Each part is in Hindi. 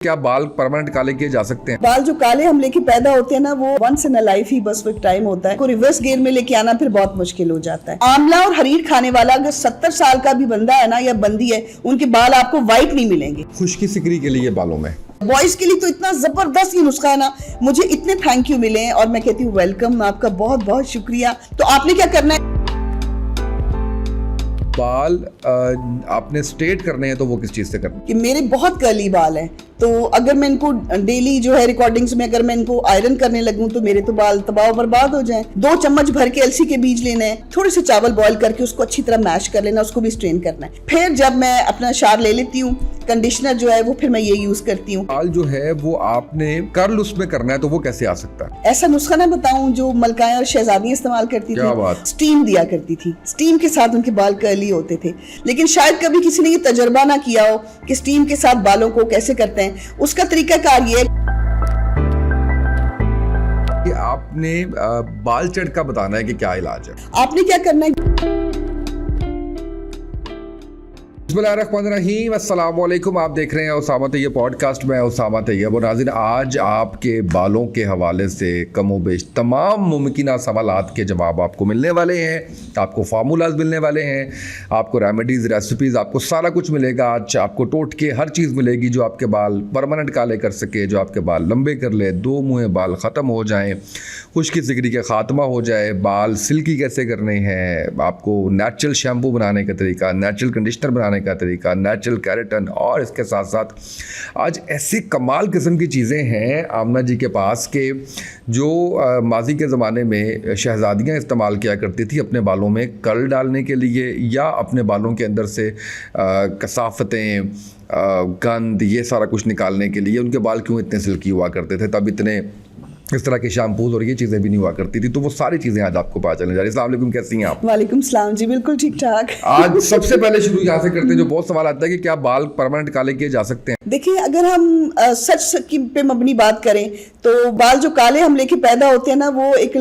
क्या बाल परमानेंट काले किए जा सकते हैं? बाल जो काले हम लेके पैदा होते हैं ना, वो वंस इन अ लाइफ ही बस एक टाइम होता है। को रिवर्स गियर में लेके आना फिर बहुत मुश्किल हो जाता है। आंवला और हरीर खाने वाला अगर 70 साल का भी बंदा है ना या बंदी है, उनके बाल आपको व्हाइट नहीं मिलेंगे। खुश्की सिकरी के लिए बालों में बॉयज के लिए तो इतना जबरदस्त ये नुस्खा है ना, मुझे इतने थैंक यू मिले हैं और मैं कहती हूँ वेलकम, आपका बहुत बहुत शुक्रिया। तो आपने क्या करना है, बाल आपने स्ट्रेट करने हैं तो वो किस चीज से करना है? कि मेरे बहुत कर्ली बाल हैं, तो अगर मैं इनको डेली जो है रिकॉर्डिंग्स में अगर मैं इनको आयरन करने लगूं तो मेरे तो बाल तबाह बर्बाद हो जाएं। 2 चम्मच भर के अलसी के बीज लेने हैं, थोड़े से चावल बॉईल करके उसको अच्छी तरह मैश कर लेना, उसको भी स्ट्रेन करना है। फिर जब मैं अपना शार ले लेती हूँ, कंडीशनर जो है वो फिर मैं ये यूज करती हूँ। बाल जो है वो आपने कर्ल उसमें करना है तो वो कैसे आ सकता है? ऐसा नुस्खा ना बताऊं जो मलकाएं और शहजादियां इस्तेमाल करती क्या थी, बात? स्टीम दिया करती थी, स्टीम के साथ उनके बाल कर्ली होते थे। लेकिन शायद कभी किसी ने ये तजर्बा ना किया हो कि स्टीम के साथ बालों को कैसे करते हैं। उसका तरीकाकार ये है कि आपने बाल चढ़ का बताना है कि क्या इलाज है। आपने क्या करना है। बिस्मिल्लाहिर्रहमानिर्रहीम, अस्सलाम वालेकुम। आप देख रहे हैं उसामा तैयब पॉडकास्ट में। उसामा तैयब और नाज़रीन, आज आपके बालों के हवाले से कमोबेश तमाम मुमकिन सवालात के जवाब आपको मिलने वाले हैं। आपको फार्मूलाज मिलने वाले हैं, आपको रेमेडीज़, रेसिपीज़, आपको सारा कुछ मिलेगा। आज आपको टोटके हर चीज़ मिलेगी जो आपके बाल परमानेंट काले कर सके, जो आपके बाल लंबे कर ले, 2 मुँहे बाल ख़त्म हो जाएँ, खुश्की सिकरी का ख़ात्मा हो जाए, बाल सिल्की कैसे करने हैं, आपको नेचुरल शैम्पू बनाने का तरीका, नेचुरल कंडीशनर बनाने का तरीका, नेचुरल केराटिन, और इसके साथ साथ आज ऐसी कमाल किस्म की चीज़ें हैं आमना जी के पास के जो माजी के ज़माने में शहज़ादियाँ इस्तेमाल किया करती थी अपने बालों में कर्ल डालने के लिए या अपने बालों के अंदर से कसाफतें, गंद, ये सारा कुछ निकालने के लिए। उनके बाल क्यों इतने सिल्की हुआ करते थे, तब इतने इस तरह के शैम्पूज और ये चीज़ें भी नहीं हुआ करती थी। तो वो सारी चीज़ें आज आपको पता चलने जा रही है। अस्सलाम वालेकुम, कैसी हैं आप? वालेकुम सलाम जी, बिल्कुल ठीक ठाक। आज सबसे पहले शुरू यहाँ से करते हैं, जो बहुत सवाल आता है कि क्या बाल परमानेंट काले किए जा सकते हैं? देखिए, अगर हम सच की पे मबनी बात करें तो बाल जो काले हम लेके पैदा होते हैं ना, वो एक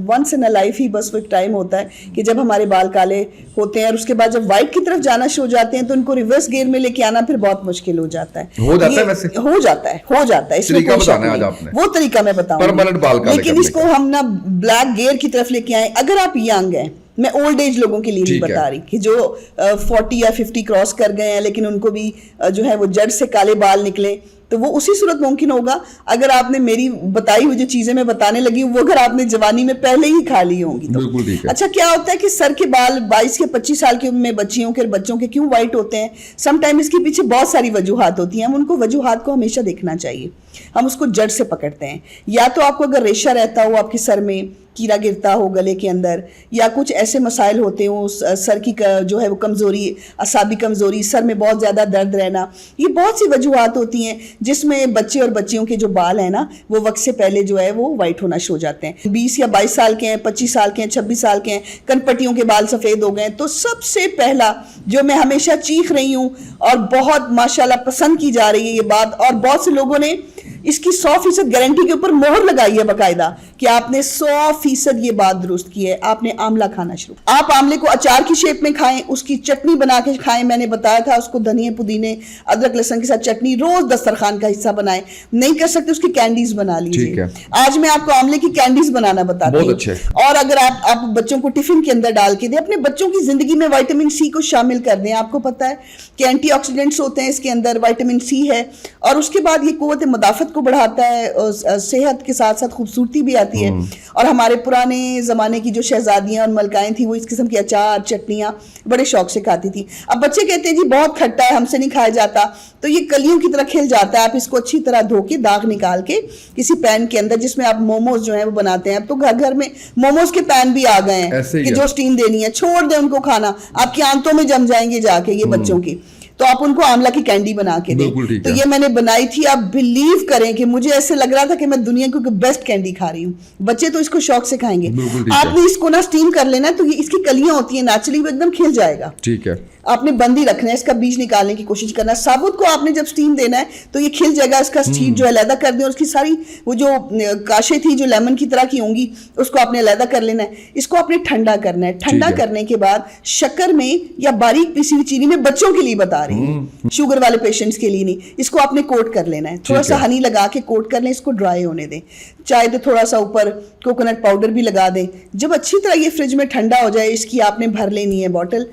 वंस इन अ लाइफ ही बस एक टाइम होता है कि जब हमारे बाल काले होते हैं और उसके बाद जब व्हाइट की तरफ जाना शुरू हो जाते हैं तो उनको रिवर्स गियर में लेके आना फिर बहुत मुश्किल हो जाता है। हो जाता है, वैसे हो जाता है। तरीका बताना है आज आपने, वो तरीका मैं बताऊंगा परमानेंट बाल काले। लेकिन इसको हम ना ब्लैक गियर की तरफ लेके आए। अगर आप यंग हैं, मैं ओल्ड एज लोगों के लिए नहीं बता रही कि जो 40 या 50 क्रॉस कर गए हैं लेकिन उनको भी जो है वो जड़ से काले बाल निकले, तो वो उसी सूरत मुमकिन होगा अगर आपने मेरी बताई हुई जो चीजें मैं बताने लगी वो अगर आपने जवानी में पहले ही खा ली होंगी तो। बिल्कुल ठीक है। अच्छा, क्या होता है कि सर के बाल 22 के 25 साल की उम्र में बच्चियों के बच्चों के क्यों वाइट होते हैं? समटाइम इसके पीछे बहुत सारी वजूहात होती हैं। हम उनको वजूहात को हमेशा देखना चाहिए। हम उसको जड़ से पकड़ते हैं। या तो आपको अगर रेशा रहता हो आपके सर में, कीड़ा गिरता हो गले के अंदर, या कुछ ऐसे मसाइल होते हो, सर की जो है वो कमज़ोरी, असाबी कमज़ोरी, सर में बहुत ज़्यादा दर्द रहना, ये बहुत सी वजूहात होती हैं जिसमें बच्चे और बच्चियों के जो बाल हैं ना वो वक्त से पहले जो है वो वाइट होना शुरू हो जाते हैं। 20 या 22 साल के हैं, 25 साल के हैं, 26 साल के हैं, कनपट्टियों के बाल सफ़ेद हो गए, तो सबसे पहला जो मैं हमेशा चीख रही हूँ और बहुत माशाल्लाह पसंद की जा रही है ये बात, और बहुत से लोगों ने इसकी 100% गारंटी के ऊपर मोहर लगाई है बाकायदा कि आपने 100% ये बात दुरुस्त की है, आपने आंवला खाना शुरू। आप आंवले को अचार की शेप में खाएं, उसकी चटनी बना के खाएं। मैंने बताया था उसको धनिए, पुदीने, अदरक, लहसुन के साथ चटनी रोज दस्तरखान का हिस्सा बनाएं। नहीं कर सकते उसकी कैंडीज बना लीजिए। आज मैं आपको आंवले की कैंडीज बनाना बताती हूँ। और अगर आप बच्चों को टिफिन के अंदर डाल के दें, अपने बच्चों की जिंदगी में विटामिन सी को शामिल कर दें। आपको पता है कि एंटीऑक्सीडेंट्स होते हैं इसके अंदर, विटामिन सी है, और उसके बाद ये कुव्वत मदाफत को बढ़ाता है, सेहत के साथ साथ खूबसूरती भी आती है। और हमारे पुराने ज़माने की जो शहजादियाँ और मलकाएं थी वो इस किस्म की अचार, चटनियाँ बड़े शौक से खाती थी। अब बच्चे कहते हैं जी बहुत खट्टा है, हमसे नहीं खाया जाता, तो ये कलियों की तरह खिल जाता है। आप इसको अच्छी तरह धो के दाग निकाल के किसी पैन के अंदर, जिसमें आप मोमोज जो है वो बनाते हैं, अब तो घर में मोमोज के पैन भी आ गए हैं कि जो स्टीम देनी है, छोड़ दें उनको खाना, आपकी आंतों में जम जाएंगे जाके ये बच्चों की। तो आप उनको आंवला की कैंडी बना के दें। तो ये मैंने बनाई थी, आप बिलीव करें कि मुझे ऐसे लग रहा था कि मैं दुनिया की बेस्ट कैंडी खा रही हूँ। बच्चे तो इसको शौक से खाएंगे। आपने इसको ना स्टीम कर लेना, तो ये इसकी कलियां होती हैं नेचुरली, वो एकदम खिल जाएगा। ठीक है। आपने बंद ही रखना है, इसका बीज निकालने की कोशिश करना है। साबुत को आपने जब स्टीम देना है तो ये खिल जाएगा, इसका सीड जो है अलहदा कर दें और उसकी सारी वो जो काशे थी जो लेमन की तरह की होंगी उसको आपने अलहदा कर लेना है। इसको आपने ठंडा करना है। ठंडा करने के बाद शक्कर में या बारीक पिसी हुई चीनी में, बच्चों के लिए बता रही हूँ, शुगर वाले पेशेंट्स के लिए नहीं, इसको आपने कोट कर लेना है। थोड़ा सा हनी लगा के कोट कर लें, इसको ड्राई होने दें। चाहे तो थोड़ा सा ऊपर कोकोनट पाउडर भी लगा दें। जब अच्छी तरह ये फ्रिज में ठंडा हो जाए, इसकी आपने भर लेनी है बॉटल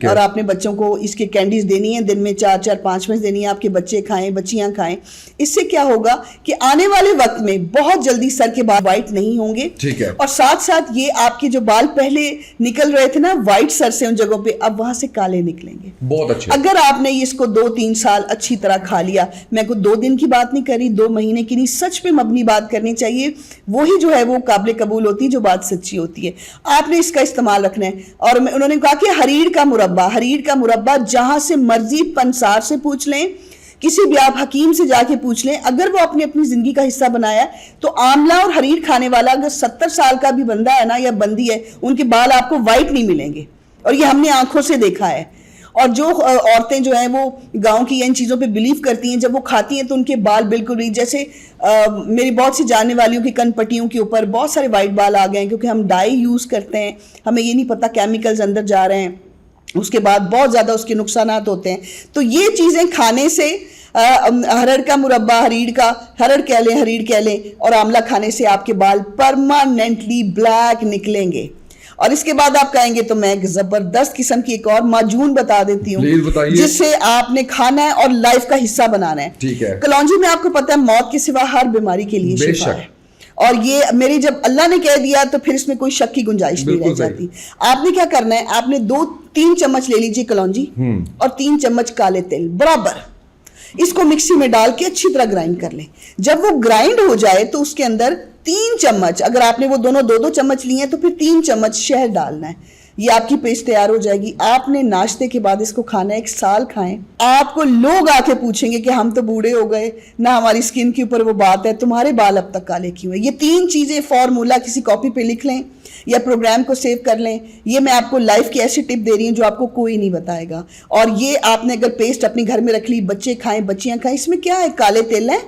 और आपने बच्चों को इसके कैंडीज देनी है। दिन में 4-4 5 देनी है, आपके बच्चे खाएं, बच्चियां खाएं। इससे क्या होगा कि आने वाले वक्त में बहुत जल्दी सर के बाल व्हाइट नहीं होंगे। ठीक है। और साथ साथ ये आपके जो बाल पहले निकल रहे थे ना व्हाइट सर से उन जगहों पे, अब वहां से काले निकलेंगे। बहुत अच्छे। अगर आपने इसको 2-3 साल अच्छी तरह खा लिया, मैं को 2 दिन की बात नहीं करी, 2 महीने की नहीं, सच पे मबनी बात करनी चाहिए। वही जो है वो काबिल कबूल होती है जो बात सच्ची होती है। आपने इसका इस्तेमाल रखना है। और उन्होंने कहा कि हरीर का मुरब्बा जहां से मर्जी पंसार से पूछ लें, किसी भी आप हकीम से जाके पूछ लें, अगर वो अपनी जिंदगी का हिस्सा बनाया तो आंवला और हरीर खाने वाला अगर 70 साल का भी बंदा है ना या बंदी है, उनके बाल आपको व्हाइट नहीं मिलेंगे। और ये हमने आंखों से देखा है। और जो औरतें जो हैं वो गांव की इन चीज़ों पे बिलीव करती हैं, जब वो खाती हैं तो उनके बाल बिल्कुल नहीं, जैसे मेरी बहुत सी जानने वालियों की कनपट्टियों के ऊपर बहुत सारे वाइट बाल आ गए हैं, क्योंकि हम डाई यूज़ करते हैं, हमें ये नहीं पता केमिकल्स अंदर जा रहे हैं, उसके बाद बहुत ज़्यादा उसके नुकसानात होते हैं। तो ये चीज़ें खाने से हरड़ का मुरब्बा, हरीड़ कह लें और आंवला खाने से आपके बाल परमानेंटली ब्लैक निकलेंगे। और इसके बाद आप कहेंगे तो मैं एक जबरदस्त किस्म की एक और माजून बता देती हूँ जिससे आपने खाना है और लाइफ का हिस्सा बनाना है। ठीक है। कलौंजी में आपको पता है मौत के सिवा हर बीमारी के लिए शिफा है। और ये मेरी जब अल्लाह ने कह दिया तो फिर इसमें कोई शक की गुंजाइश नहीं रह जाती। आपने क्या करना है, आपने 2-3 चम्मच ले लीजिए कलौंजी और 3 चम्मच काले तेल बराबर, इसको मिक्सी में डाल के अच्छी तरह ग्राइंड कर लें। जब वो ग्राइंड हो जाए तो उसके अंदर 3 चम्मच, अगर आपने वो दोनों 2-2 चम्मच लिए हैं तो फिर 3 चम्मच शहद डालना है। ये आपकी पेस्ट तैयार हो जाएगी। आपने नाश्ते के बाद इसको खाना है, 1 साल खाएं। आपको लोग आके पूछेंगे कि हम तो बूढ़े हो गए ना, हमारी स्किन के ऊपर वो बात है, तुम्हारे बाल अब तक काले क्यों है। ये 3 चीजें फॉर्मूला किसी कॉपी पे लिख लें या प्रोग्राम को सेव कर लें। ये मैं आपको लाइफ की ऐसी टिप दे रही हूँ जो आपको कोई नहीं बताएगा। और ये आपने अगर पेस्ट अपने घर में रख ली, बच्चे खाएं, बच्चियां खाएं, इसमें क्या है, काले तिल है।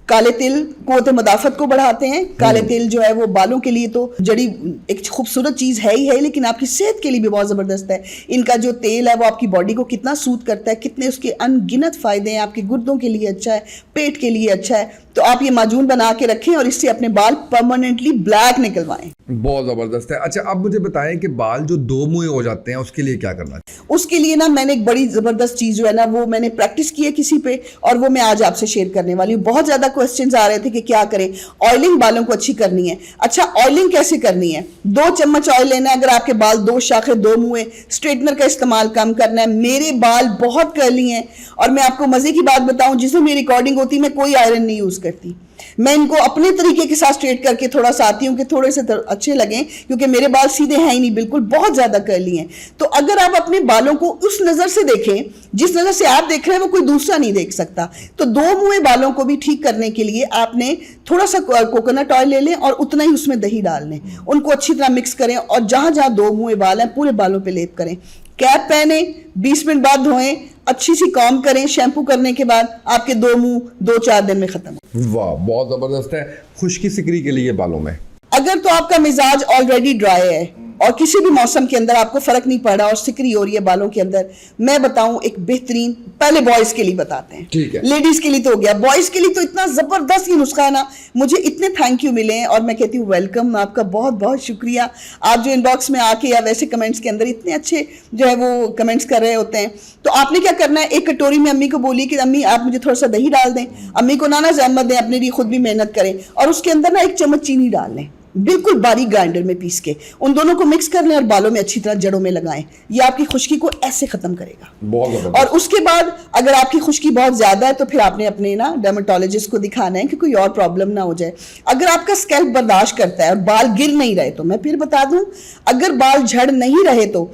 काले तिल क़ुव्वत मदाफ़त को बढ़ाते हैं। काले तिल जो है वो बालों के लिए तो जड़ी एक खूबसूरत चीज़ है ही है, लेकिन आपकी सेहत के लिए भी बहुत ज़बरदस्त है। इनका जो तेल है वो आपकी बॉडी को कितना सूद करता है, कितने उसके अनगिनत फ़ायदे हैं। आपके गुर्दों के लिए अच्छा है, पेट के लिए अच्छा है। तो आप ये माजून बना के रखें और इससे अपने बाल परमानेंटली ब्लैक निकलवाएं। बहुत ज़बरदस्त है। अच्छा, अब मुझे बताएं कि बाल जो 2 मुँहे हो जाते हैं उसके लिए क्या करना चाहिए? उसके लिए ना मैंने एक बड़ी ज़बरदस्त चीज़ जो है ना वो मैंने प्रैक्टिस की है किसी पे, और वो मैं आज आपसे शेयर करने वाली हूँ। बहुत ज़्यादा क्वेश्चंस आ रहे थे कि क्या करें। ऑयलिंग बालों को अच्छी करनी है। अच्छा, ऑयलिंग कैसे करनी है? 2 चम्मच ऑयल लेना है। अगर आपके बाल 2 शाखे 2 मुँहे, स्ट्रेटनर का इस्तेमाल कम करना है। मेरे बाल बहुत कर्ली हैं और मैं आपको मजे की बात बताऊं, जिसमें मेरी रिकॉर्डिंग होती है मैं कोई आयरन नहीं यूज करती। मैं इनको अपने तरीके के साथ स्ट्रेट करके थोड़ा सा आती हूँ कि थोड़े से अच्छे लगें, क्योंकि मेरे बाल सीधे हैं ही नहीं, बिल्कुल बहुत ज्यादा कर्ली हैं। तो अगर आप अपने बालों को उस नजर से देखें जिस नजर से आप देख रहे हैं वो कोई दूसरा नहीं देख सकता। तो 2 मुँहे बालों को भी ठीक करने के लिए आपने थोड़ा सा कोकोनट ऑयल ले लें और उतना ही उसमें दही डाल लें। उनको अच्छी तरह मिक्स करें और जहां जहां 2 मुँहे बाल हैं पूरे बालों पर लेप करें। कैप पहने, 20 मिनट बाद धोएं, अच्छी सी कॉम करें। शैम्पू करने के बाद आपके 2 मुंह 2-4 दिन में खत्म। वाह, बहुत जबरदस्त है। खुश्की सिकरी के लिए बालों में अगर तो आपका मिजाज ऑलरेडी ड्राई है और किसी भी मौसम के अंदर आपको फर्क नहीं पड़ रहा और सिकरी हो रही है बालों के अंदर, मैं बताऊं एक बेहतरीन, पहले बॉयज के लिए बताते हैं। ठीक है। लेडीज के लिए तो हो गया, बॉयज के लिए तो इतना जबरदस्त ये नुस्खा है ना। मुझे इतने थैंक यू मिले हैं और मैं कहती हूँ वेलकम, आपका बहुत बहुत शुक्रिया। आप जो इनबॉक्स में आके या वैसे कमेंट्स के अंदर इतने अच्छे जो है वो कमेंट्स कर रहे होते हैं। तो आपने क्या करना है, एक कटोरी में अम्मी को बोलिए कि अम्मी आप मुझे थोड़ा सा दही डाल दें। अम्मी को ना जहमत दें, अपने लिए खुद भी मेहनत करें और उसके अंदर ना 1 चम्मच चीनी डाल लें, बिल्कुल बारीक ग्राइंडर में पीस के। उन दोनों को मिक्स कर लें और बालों में अच्छी तरह जड़ों में लगाएं। ये आपकी खुश्की को ऐसे खत्म करेगा। और उसके बाद अगर आपकी खुश्की बहुत ज्यादा है तो फिर आपने अपने ना डर्मेटोलॉजिस्ट को दिखाना है कि कोई और प्रॉब्लम ना हो जाए। अगर आपका स्कैल्प बर्दाश्त करता है और बाल गिर नहीं रहे तो मैं फिर बता दूं, अगर बाल झड़ नहीं रहे तो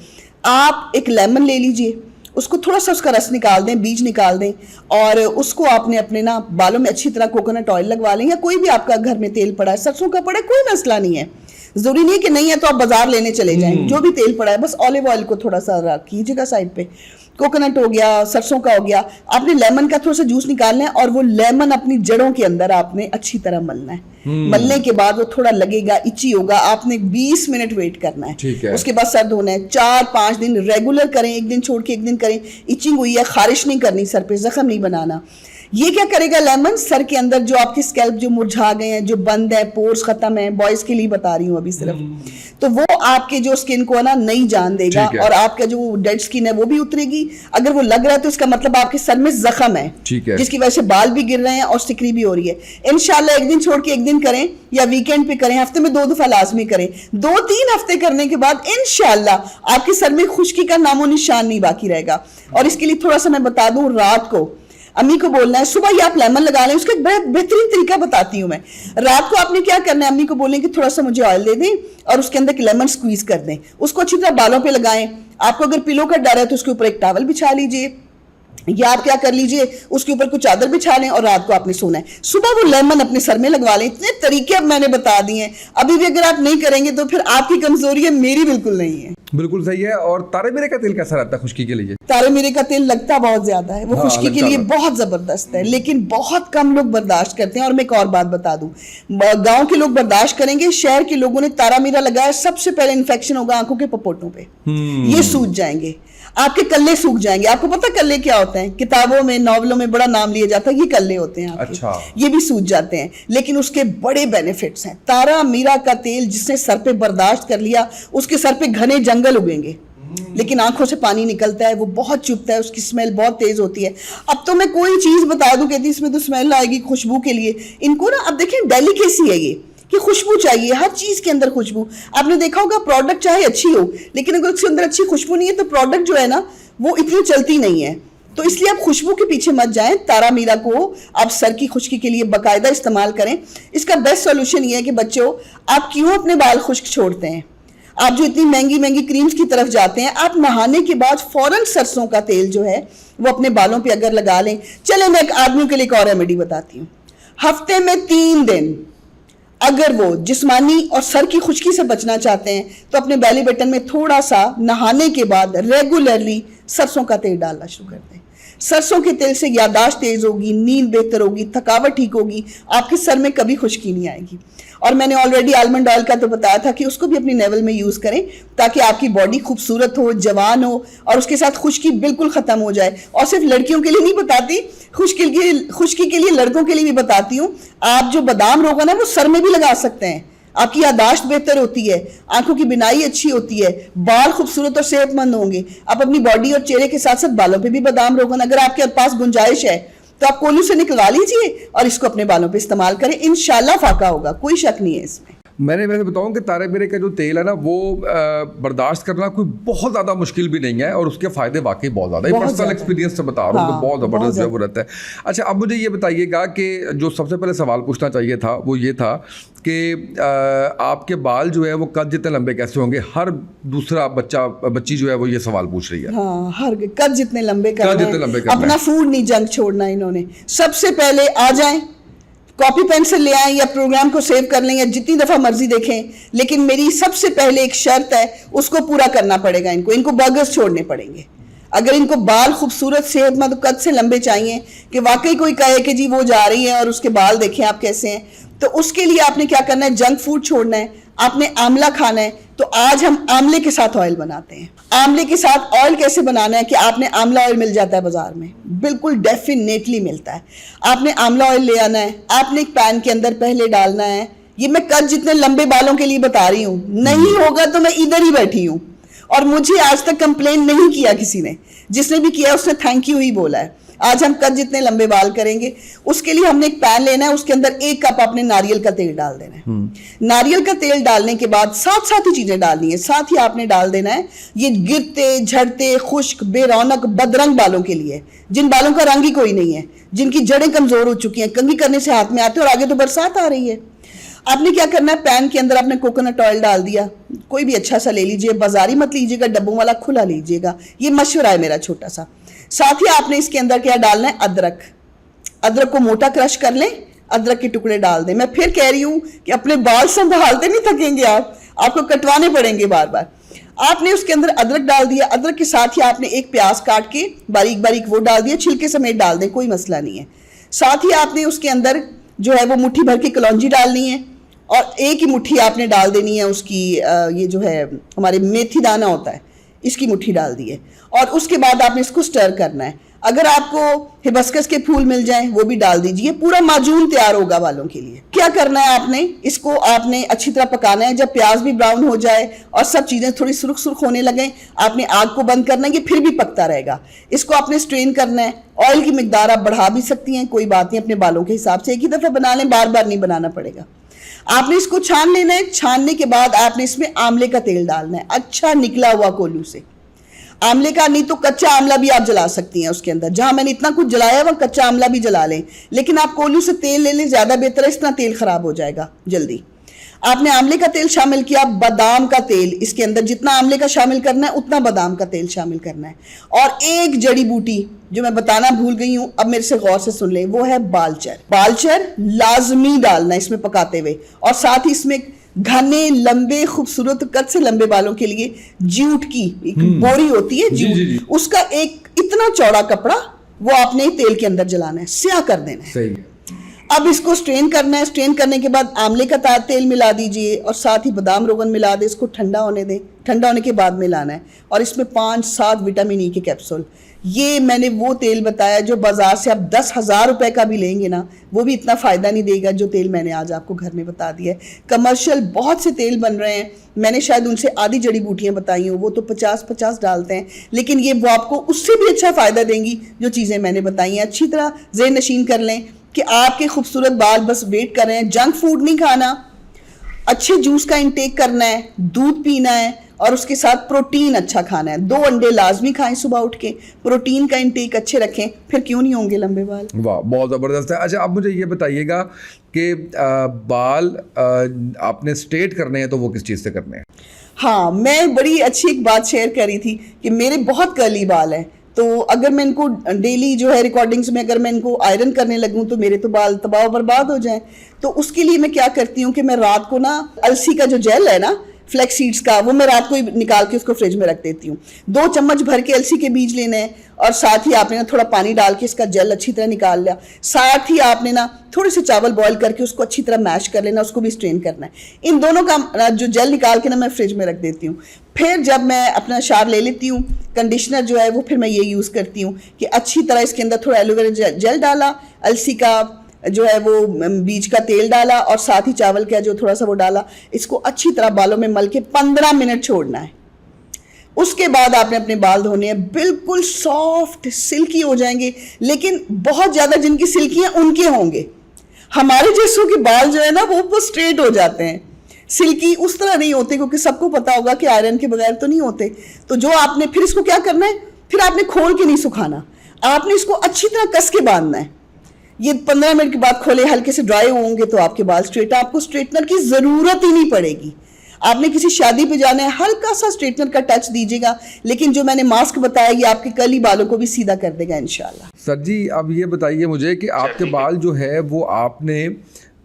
आप एक लेमन ले लीजिए, उसको थोड़ा सा उसका रस निकाल दें, बीज निकाल दें और उसको आपने अपने ना बालों में अच्छी तरह कोकोनट ऑयल लगवा लें या कोई भी आपका घर में तेल पड़ा है, सरसों का पड़ा है, कोई मसला नहीं है। जरूरी नहीं है कि नहीं है तो आप बाजार लेने चले जाएं, जो भी तेल पड़ा है बस ऑलिव ऑयल को थोड़ा सा रख कीजिएगा साइड पे, कोकोनट हो गया, सरसों का हो गया, आपने लेमन का थोड़ा सा जूस निकालना है और वो लेमन अपनी जड़ों के अंदर आपने अच्छी तरह मलना है। मलने के बाद वो थोड़ा लगेगा, इची होगा, आपने 20 मिनट वेट करना है। उसके बाद सर धोना है, 4-5 दिन रेगुलर करें, एक दिन छोड़ के एक दिन करें। इचिंग हुई है, खारिश नहीं करनी, सर पे जख्म नहीं बनाना। ये क्या करेगा लेमन, सर के अंदर जो आपके स्कैल्प जो मुरझा गए हैं, जो बंद है, पोर्स खत्म है, बॉयज के लिए बता रही हूँ अभी सिर्फ, तो वो आपके जो स्किन को ना नई जान देगा और आपका जो डेड स्किन है वो भी उतरेगी। अगर वो लग रहा है तो इसका मतलब आपके सर में जख्म है, जिसकी वजह से बाल भी गिर रहे हैं और सिकरी भी हो रही है। इंशाल्लाह एक दिन छोड़ के एक दिन करें या वीकेंड पे करें, हफ्ते में 2 दफा लाजमी करें। 2-3 हफ्ते करने के बाद इंशाल्लाह आपके सर में खुश्की का नामो निशान नहीं बाकी रहेगा। और इसके लिए थोड़ा सा मैं बता दूं, रात को अम्मी को बोलना है सुबह ये आप लेमन लगा लें। उसका एक बड़ा बेहतरीन तरीका बताती हूँ मैं। रात को आपने क्या करना है, अम्मी को बोलें कि थोड़ा सा मुझे ऑयल दे दें और उसके अंदर लेमन स्क्वीज कर दें, उसको अच्छी तरह बालों पे लगाएं। आपको अगर पिलो का डर है तो उसके ऊपर एक टॉवल बिछा लीजिए, या आप क्या कर लीजिए उसके ऊपर कुछ चादर बिछा लें और रात को आपने सोना है। सुबह वो लेमन अपने सर में लगवा लें। इतने तरीके अब मैंने बता दिए हैं, अभी भी अगर आप नहीं करेंगे तो फिर आपकी कमजोरी है, मेरी बिल्कुल नहीं है। बिल्कुल सही है। और तारे मीरे का तेल कैसा रहता है खुश्की के लिए? तारे मीरे का तेल लगता बहुत ज्यादा है, वो खुश्की के लिए बहुत जबरदस्त है, लेकिन बहुत कम लोग बर्दाश्त करते हैं। और मैं एक और बात बता दूं, गांव के लोग बर्दाश्त करेंगे, शहर के लोगों ने तारा मीरा लगाया, सबसे पहले इन्फेक्शन होगा आंखों के पपोटों पे, ये सूज जाएंगे, आपके कल्ले सूख जाएंगे। आपको पता कल्ले क्या होते हैं? किताबों में, नॉवलों में बड़ा नाम लिया जाता है, ये कल्ले होते हैं आपके। अच्छा। ये भी सूज जाते हैं, लेकिन उसके बड़े बेनिफिट्स हैं। तारा मीरा का तेल जिसने सर पे बर्दाश्त कर लिया, उसके सर पे घने जंगल उगेंगे, लेकिन आंखों से पानी निकलता है, वो बहुत चुभता है, उसकी स्मेल बहुत तेज होती है। अब तो मैं कोई चीज बता दूं, कहती इसमें तो स्मेल आएगी खुशबू के लिए। इनको ना अब देखें डेलिकेसी है ये कि खुशबू चाहिए, हर चीज के अंदर खुशबू। आपने देखा होगा प्रोडक्ट चाहे अच्छी हो, लेकिन अगर उसके अंदर अच्छी खुशबू नहीं है तो प्रोडक्ट जो है ना वो इतनी चलती नहीं है। तो इसलिए आप खुशबू के पीछे मत जाएं। तारा मीरा को आप सर की खुश्की के लिए बाकायदा इस्तेमाल करें। इसका बेस्ट सॉल्यूशन ये है कि बच्चों, आप क्यों अपने बाल खुश्क छोड़ते हैं? आप जो इतनी महंगी महंगी क्रीम्स की तरफ जाते हैं, आप नहाने के बाद फौरन सरसों का तेल जो है वो अपने बालों पे अगर लगा लें। चले मैं एक आदमियों के लिए एक और रेमेडी बताती हूँ। हफ्ते में 3 दिन अगर वो जिस्मानी और सर की खुश्की से बचना चाहते हैं तो अपने बेली बटन में थोड़ा सा नहाने के बाद रेगुलरली सरसों का तेल डालना शुरू कर दें। सरसों के तेल से यादाश्त तेज होगी, नींद बेहतर होगी, थकावट ठीक होगी, आपके सर में कभी खुश्की नहीं आएगी। और मैंने ऑलरेडी आलमंड ऑयल का तो बताया था कि उसको भी अपनी नेवल में यूज करें ताकि आपकी बॉडी खूबसूरत हो, जवान हो और उसके साथ खुश्की बिल्कुल खत्म हो जाए। और सिर्फ लड़कियों के लिए नहीं बताती, खुश्की के लिए लड़कों के लिए भी बताती हूँ। आप जो बादाम रोगन है वो सर में भी लगा सकते हैं, आपकी यादाश्त बेहतर होती है, आंखों की बिनाई अच्छी होती है, बाल खूबसूरत और सेहतमंद होंगे। आप अपनी बॉडी और चेहरे के साथ साथ बालों पे भी बादाम रोगन, अगर आपके पास गुंजाइश है तो आप कोल्हू से निकलवा लीजिए और इसको अपने बालों पे इस्तेमाल करें, इंशाल्लाह फाका होगा, कोई शक नहीं है इसमें। मैंने वैसे बताऊं कि तारे मीरे का जो तेल है ना वो बर्दाश्त करना कोई बहुत ज़्यादा मुश्किल भी नहीं है और उसके फ़ायदे वाकई बहुत ज़्यादा है। पर्सनल एक्सपीरियंस से बता रहा हूँ तो बहुत ज़बरदस्त ज़रूरत है। अच्छा, अब मुझे ये बताइएगा कि जो सबसे पहले सवाल पूछना चाहिए था वो ये था कि आपके बाल जो है वो कद जितने लंबे कैसे होंगे? हर दूसरा बच्ची जो है वो ये सवाल पूछ रही है। हाँ, हर कद जितने लंबे करना, अपना फूड नहीं जंक छोड़ना। इन्होंने सबसे पहले आ जाएं, कॉपी पेंसिल ले आएं या प्रोग्राम को सेव कर लें या जितनी दफ़ा मर्जी देखें, लेकिन मेरी सबसे पहले एक शर्त है, उसको पूरा करना पड़ेगा। इनको बर्गर्स छोड़ने पड़ेंगे। अगर इनको बाल खूबसूरत सेहतमंद कद से लंबे चाहिए कि वाकई कोई कहे कि जी वो जा रही है और उसके बाल देखें आप कैसे हैं, तो उसके लिए आपने क्या करना है, जंक फूड छोड़ना है, आपने आंवला खाना है। तो आज हम आंवले के साथ ऑयल बनाते हैं। आंवले के साथ ऑयल कैसे बनाना है कि आपने आंवला ऑयल मिल जाता है बाजार में, बिल्कुल डेफिनेटली मिलता है। आपने आंवला ऑयल ले आना है, आपने एक पैन के अंदर पहले डालना है। ये मैं कद जितने लंबे बालों के लिए बता रही हूँ, नहीं होगा तो मैं इधर ही बैठी हूँ और मुझे आज तक कंप्लेन नहीं किया किसी ने, जिसने भी किया उसने थैंक यू ही बोला है। आज हम कद जितने लंबे बाल करेंगे, उसके लिए हमने एक पैन लेना है, उसके अंदर 1 कप आपने नारियल का तेल डाल देना है। नारियल का तेल डालने के बाद साथ ही चीजें डालनी है। साथ ही आपने डाल देना है ये गिरते झड़ते खुश्क बेरौनक बदरंग बालों के लिए, जिन बालों का रंग ही कोई नहीं है, जिनकी जड़ें कमजोर हो चुकी हैं, कंघी करने से हाथ में आते हैं और आगे तो बरसात आ रही है। आपने क्या करना है, पैन के अंदर आपने कोकोनट ऑयल डाल दिया, कोई भी अच्छा सा ले लीजिए, बाजारी मत लीजिएगा, डब्बों वाला खुला लीजिएगा, ये मशवरा है मेरा छोटा सा। साथ ही आपने इसके अंदर क्या डालना है, अदरक को मोटा क्रश कर लें, अदरक के टुकड़े डाल दें। मैं फिर कह रही हूँ कि अपने बाल संभालते नहीं थकेंगे आप, आपको कटवाने पड़ेंगे बार बार। आपने उसके अंदर अदरक डाल दिया, अदरक के साथ ही आपने एक प्याज काट के बारीक बारीक वो डाल दिया, छिलके समेत डाल दें, कोई मसला नहीं है। साथ ही आपने उसके अंदर जो है वो मुट्ठी भर की कलौंजी डालनी है और एक ही मुट्ठी आपने डाल देनी है उसकी ये जो है हमारे मेथी दाना होता है, इसकी मुट्ठी डाल दी है और उसके बाद आपने इसको स्टर करना है। अगर आपको हिबिस्कस के फूल मिल जाएं वो भी डाल दीजिए, पूरा माजून तैयार होगा बालों के लिए। क्या करना है आपने, इसको आपने अच्छी तरह पकाना है। जब प्याज भी ब्राउन हो जाए और सब चीज़ें थोड़ी सुर्ख सुर्ख होने लगे, आपने आग को बंद करना है, ये फिर भी पकता रहेगा। इसको आपने स्ट्रेन करना है। ऑयल की मिकदार आप बढ़ा भी सकती हैं, कोई बात नहीं, अपने बालों के हिसाब से एक ही दफ़ा बना लें, बार बार नहीं बनाना पड़ेगा। आपने इसको छान लेना है। छानने के बाद आपने इसमें आंवले का तेल डालना है, अच्छा निकला हुआ कोल्हू से। आंवले का, नहीं तो कच्चा आंवला भी आप जला सकती हैं उसके अंदर। जहां मैंने इतना कुछ जलाया वहां कच्चा आंवला भी जला लें, लेकिन आप कोल्हू से तेल ले लें, ज़्यादा बेहतर है, इतना तेल खराब हो जाएगा जल्दी। आपने आंवले का तेल शामिल किया, बादाम का तेल इसके अंदर, जितना आंवले का शामिल करना है उतना बादाम का तेल शामिल करना है। और एक जड़ी बूटी जो मैं बताना भूल गई हूं, अब मेरे से गौर से सुन लें, वो है बालचर। बालचर लाजमी डालना है इसमें पकाते हुए। और साथ ही इसमें घने लंबे खूबसूरत कद से लंबे बालों के लिए जूट की एक बोरी होती है, जूट, उसका एक इतना चौड़ा कपड़ा वो आपने तेल के अंदर जलाना है, स्याह कर देना है। सही है। अब इसको स्ट्रेन करना है। स्ट्रेन करने के बाद आंवले का तेल मिला दीजिए और साथ ही बादाम रोगन मिला दें। इसको ठंडा होने दें, ठंडा होने के बाद मिलाना है। और इसमें 5-7 विटामिन ई के कैप्सूल। ये मैंने वो तेल बताया जो बाजार से आप 10,000 रुपए का भी लेंगे ना, वो भी इतना फ़ायदा नहीं देगा जो तेल मैंने आज आपको घर में बता दिया है। कमर्शियल बहुत से तेल बन रहे हैं, मैंने शायद उनसे आधी जड़ी बूटियाँ बताई हूँ, वो तो 50-50 डालते हैं, लेकिन ये वो आपको उससे भी अच्छा फ़ायदा देंगी जो चीज़ें मैंने बताई हैं। अच्छी तरह ज़हन नशीन कर लें कि आपके खूबसूरत बाल बस वेट कर रहे हैं। जंक फूड नहीं खाना, अच्छे जूस का इंटेक करना है, दूध पीना है और उसके साथ प्रोटीन अच्छा खाना है। 2 अंडे लाजमी खाएं सुबह उठ के, प्रोटीन का इंटेक अच्छे रखें, फिर क्यों नहीं होंगे लंबे बाल। वाह, बहुत ज़बरदस्त है। अच्छा, अब मुझे ये बताइएगा कि बाल आपने स्ट्रेट करने हैं तो वो किस चीज़ से करने हैं? हाँ, मैं बड़ी अच्छी एक बात शेयर कर रही थी कि मेरे बहुत कर्ली बाल हैं, तो अगर मैं इनको डेली जो है रिकॉर्डिंग्स में अगर मैं इनको आयरन करने लगूं तो मेरे तो बाल तबाह बर्बाद हो जाएं। तो उसके लिए मैं क्या करती हूँ कि मैं रात को ना अलसी का जो जेल है ना, फ्लैक्स सीड्स का, वो मैं रात को ही निकाल के उसको फ्रिज में रख देती हूँ। 2 चम्मच भर के अलसी के बीज लेने हैं और साथ ही आपने ना थोड़ा पानी डाल के इसका जेल अच्छी तरह निकाल लिया। साथ ही आपने ना थोड़े से चावल बॉईल करके उसको अच्छी तरह मैश कर लेना, उसको भी स्ट्रेन करना है। इन दोनों का जो जेल निकाल के ना मैं फ्रिज में रख देती हूँ। फिर जब मैं अपना शावर ले लेती हूँ, कंडीशनर जो है वो फिर मैं ये यूज़ करती हूँ कि अच्छी तरह इसके अंदर थोड़ा एलोवेरा जेल डाला, अलसी का जो है वो बीज का तेल डाला और साथ ही चावल का जो थोड़ा सा वो डाला, इसको अच्छी तरह बालों में मल के 15 मिनट छोड़ना है। उसके बाद आपने अपने बाल धोने हैं, बिल्कुल सॉफ्ट सिल्की हो जाएंगे। लेकिन बहुत ज़्यादा जिनकी सिल्की हैं उनके होंगे, हमारे जैसों के बाल जो है ना वो स्ट्रेट हो जाते हैं, सिल्की उस तरह नहीं होते, क्योंकि सबको पता होगा कि आयरन के बगैर तो नहीं होते। तो जो आपने फिर इसको क्या करना है, फिर आपने खोल के नहीं सुखाना, आपने इसको अच्छी तरह कस के बांधना है। ये 15 मिनट के बाद खोले, हल्के से ड्राई होंगे तो आपके बाल स्ट्रेट, आपको स्ट्रेटनर की ज़रूरत ही नहीं पड़ेगी। आपने किसी शादी पे जाना है, हल्का सा स्ट्रेटनर का टच दीजिएगा, लेकिन जो मैंने मास्क बताया ये आपके कर्ली बालों को भी सीधा कर देगा इंशाल्लाह। सर जी, अब ये बताइए मुझे कि आपके बाल जो है वो आपने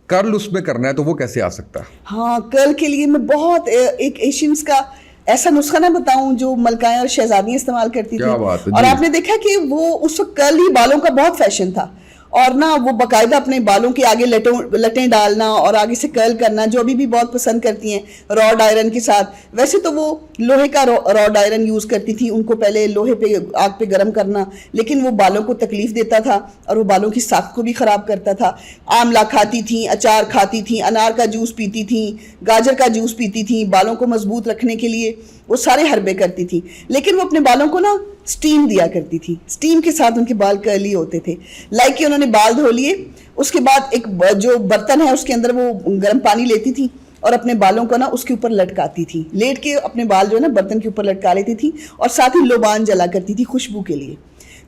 कर्ल उसमें करना है तो वो कैसे आ सकता है? हाँ, कर्ल के लिए मैं बहुत एक एशियंस का ऐसा नुस्खा ना बताऊं जो मलकाएं और शहजादियां इस्तेमाल करती थी। और आपने देखा कि वो उस वक्त कर्ली बालों का बहुत फैशन था और ना वो बाकायदा अपने बालों के आगे लटें डालना और आगे से कर्ल करना, जो अभी भी बहुत पसंद करती हैं रॉड आयरन के साथ। वैसे तो वो लोहे का रॉड आयरन यूज़ करती थी, उनको पहले लोहे पे आग पे गर्म करना, लेकिन वो बालों को तकलीफ देता था और वो बालों की साख्त को भी ख़राब करता था। आंवला खाती थी, अचार खाती थी, अनार का जूस पीती थी, गाजर का जूस पीती थी, बालों को मजबूत रखने के लिए वो सारे हरबे करती थी। लेकिन वो अपने बालों को ना स्टीम दिया करती थी, स्टीम के साथ उनके बाल कर्ली होते थे। लाइक कि उन्होंने बाल धो लिए, उसके बाद एक जो बर्तन है उसके अंदर वो गर्म पानी लेती थी और अपने बालों को ना उसके ऊपर लटकाती थी, लेट के अपने बाल जो है ना बर्तन के ऊपर लटका लेती थी और साथ ही लोबान जला करती थी खुशबू के लिए।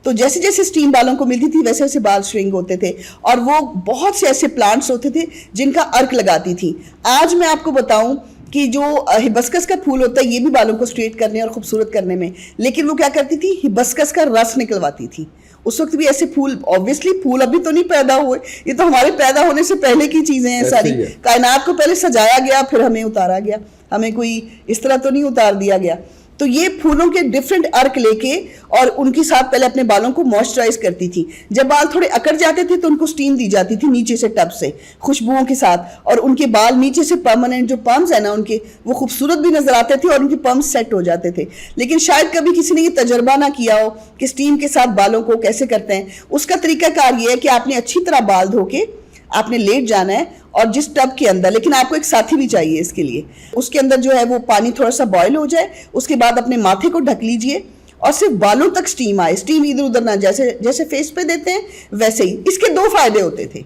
तो जैसे जैसे स्टीम बालों को मिलती थी वैसे वैसे बाल श्रिंक होते थे और वो बहुत से ऐसे प्लांट्स होते थे जिनका अर्क लगाती थी। आज मैं आपको बताऊं कि जो हिबिस्कस का फूल होता है ये भी बालों को स्ट्रेट करने और खूबसूरत करने में, लेकिन वो क्या करती थी, हिबिस्कस का रस निकलवाती थी। उस वक्त भी ऐसे फूल, ऑब्वियसली फूल अभी तो नहीं पैदा हुए, ये तो हमारे पैदा होने से पहले की चीजें हैं सारी। कायनात को पहले सजाया गया, फिर हमें उतारा गया, हमें कोई इस तरह तो नहीं उतार दिया गया। तो ये फूलों के डिफरेंट अर्क लेके और उनके साथ पहले अपने बालों को मॉइस्चराइज करती थी। जब बाल थोड़े अकड़ जाते थे तो उनको स्टीम दी जाती थी नीचे से टब से खुशबुओं के साथ, और उनके बाल नीचे से परमानेंट जो पम्स है ना उनके, वो खूबसूरत भी नजर आते थे और उनके पम्स सेट हो जाते थे। लेकिन शायद कभी किसी ने ये तजर्बा ना किया हो कि स्टीम के साथ बालों को कैसे करते हैं। उसका तरीकाकार ये है कि आपने अच्छी तरह बाल धो के आपने लेट जाना है, और जिस टब के अंदर, लेकिन आपको एक साथी भी चाहिए इसके लिए, उसके अंदर जो है वो पानी थोड़ा सा बॉयल हो जाए, उसके बाद अपने माथे को ढक लीजिए और सिर्फ बालों तक स्टीम आए, स्टीम इधर उधर ना, जैसे जैसे फेस पे देते हैं वैसे ही। इसके 2 फायदे होते थे।